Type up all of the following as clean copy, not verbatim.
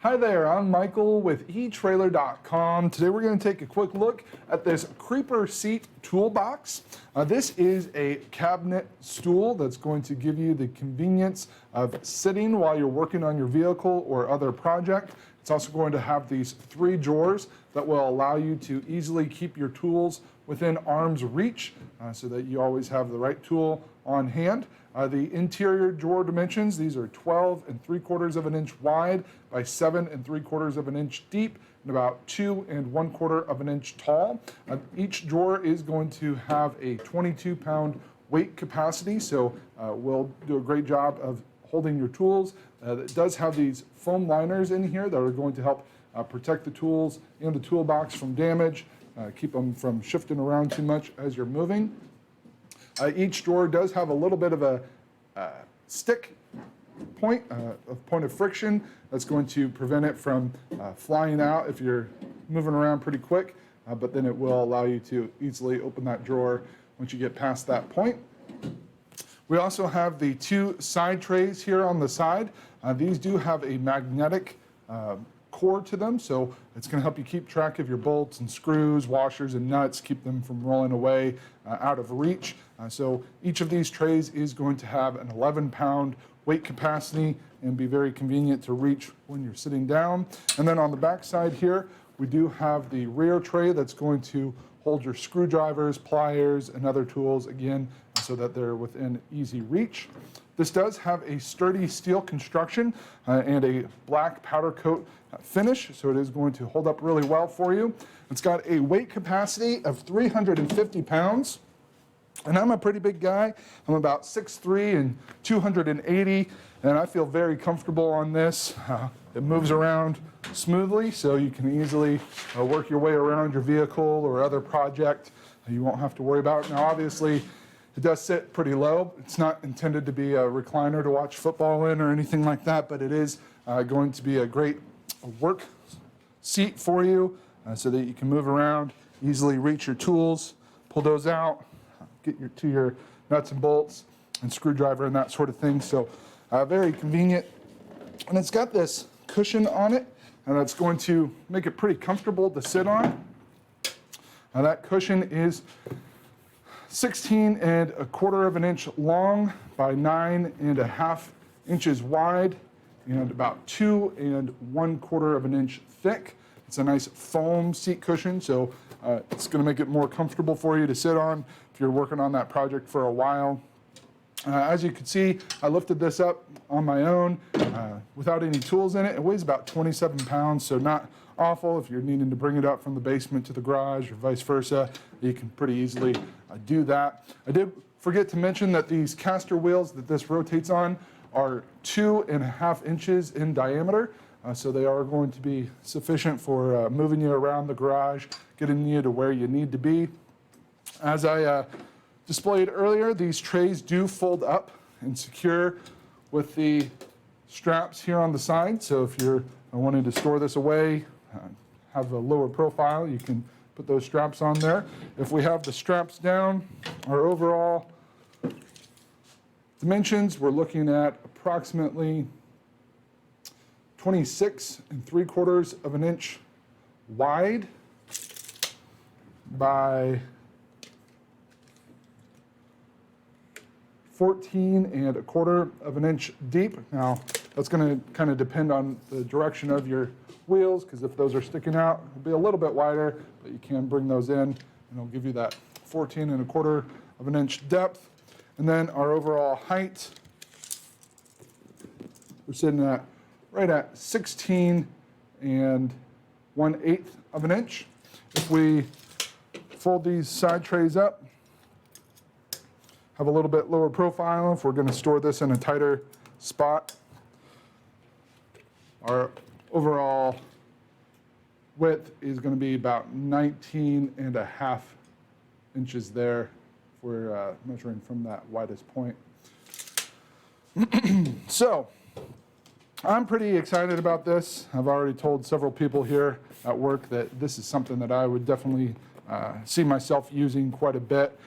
Hi there, I'm Michael with etrailer.com. Today we're going to take a quick look at this creeper seat toolbox. This is a cabinet stool that's going to give you the convenience of sitting while you're working on your vehicle or other project. It's also going to have these 3 drawers that will allow you to easily keep your tools within arm's reach so that you always have the right tool on hand. The interior drawer dimensions, these are 12 3/4 of an inch wide by 7 3/4 of an inch deep and about 2 1/4 of an inch tall. Each drawer is going to have a 22-pound weight capacity, so we'll do a great job of holding your tools. It does have these foam liners in here that are going to help protect the tools and the toolbox from damage, keep them from shifting around too much as you're moving. Each drawer does have a little bit of a stick point, a point of friction that's going to prevent it from flying out if you're moving around pretty quick, but then it will allow you to easily open that drawer once you get past that point. We also have the 2 side trays here on the side. These do have a magnetic core to them, so it's going to help you keep track of your bolts and screws, washers and nuts, keep them from rolling away out of reach. So each of these trays is going to have an 11-pound weight capacity and be very convenient to reach when you're sitting down. And then on the back side here, we do have the rear tray that's going to hold your screwdrivers, pliers, and other tools, again, so that they're within easy reach. This does have a sturdy steel construction and a black powder coat finish, so it is going to hold up really well for you. It's got a weight capacity of 350 pounds, and I'm a pretty big guy. I'm about 6'3" and 280, and I feel very comfortable on this. It moves around smoothly, so you can easily work your way around your vehicle or other project. You won't have to worry about it. Now, obviously, it does sit pretty low. It's not intended to be a recliner to watch football in or anything like that, but it is going to be a great work seat for you so that you can move around, easily reach your tools, pull those out, get to your nuts and bolts and screwdriver and that sort of thing. So very convenient. And it's got this cushion on it, and that's going to make it pretty comfortable to sit on. Now that cushion is 16 1/4 of an inch long by 9 1/2 inches wide and about 2 1/4 of an inch thick. It's a nice foam seat cushion, so it's going to make it more comfortable for you to sit on if you're working on that project for a while. As you can see, I lifted this up on my own without any tools in it. It weighs about 27 pounds, so not awful. If you're needing to bring it up from the basement to the garage or vice versa, you can pretty easily do that. I did forget to mention that these caster wheels that this rotates on are 2 1/2 inches in diameter, so they are going to be sufficient for moving you around the garage, getting you to where you need to be. As I displayed earlier, these trays do fold up and secure with the straps here on the side, so if you're wanting to store this away, have a lower profile, you can put those straps on there. If we have the straps down, our overall dimensions, we're looking at approximately 26 3/4 of an inch wide by 14 1/4 of an inch deep. Now, that's going to kind of depend on the direction of your wheels, because if those are sticking out, it'll be a little bit wider, but you can bring those in, and it'll give you that 14 1/4 of an inch depth. And then our overall height, we're sitting at right at 16 1/8 of an inch. If we fold these side trays up, have a little bit lower profile if we're going to store this in a tighter spot. Our overall width is going to be about 19 1/2 inches there if we're measuring from that widest point. So I'm pretty excited about this. I've already told several people here at work that this is something that I would definitely see myself using quite a bit.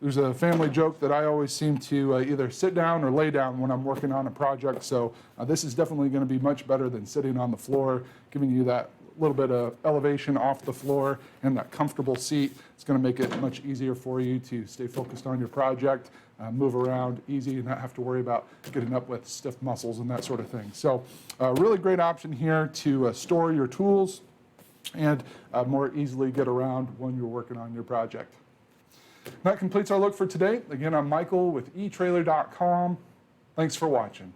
there's a family joke that I always seem to either sit down or lay down when I'm working on a project. So this is definitely going to be much better than sitting on the floor, giving you that little bit of elevation off the floor and that comfortable seat. It's going to make it much easier for you to stay focused on your project, move around easy, and not have to worry about getting up with stiff muscles and that sort of thing. So really great option here to store your tools and more easily get around when you're working on your project. That completes our look for today. Again, I'm Michael with etrailer.com. Thanks for watching.